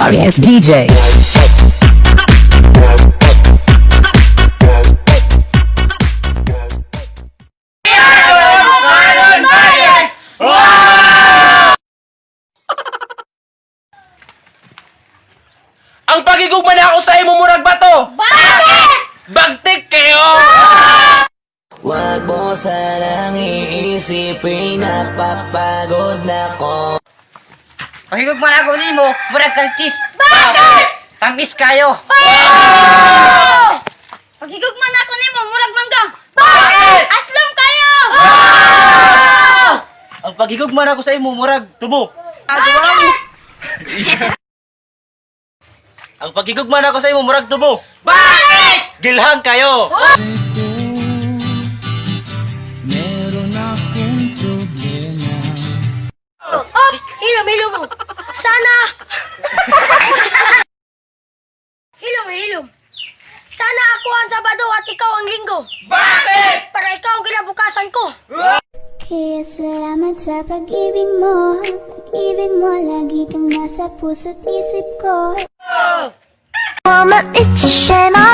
sorry ass DJ. Ang pagigugma na ako sa imo murag bato. Bakit? Bagtik kayo. Wag mo sanang iisipin, napapagod na ko. Pagigugma na ako nimo, murag kalkis. Bakit? Tamis kayo. Pagigugma na ako nimo, murag mangga. Bakit? Aslong kayo. Ang pagigugma na ako sa imo murag tubo. Bakit? Ang pagigugma na ako sa imo murag tubo. Bakit? Gilhang kayo. Oh, hilom mo. Sana. Hilom. Sana ako ang Sabado at ikaw ang Linggo. Bakit? Para ikaw ang kinabukasan ko. Kaya salamat sa pag-ibig mo. Pag-ibig mo, lagi kang nasa puso't isip ko. 我们一起睡吗？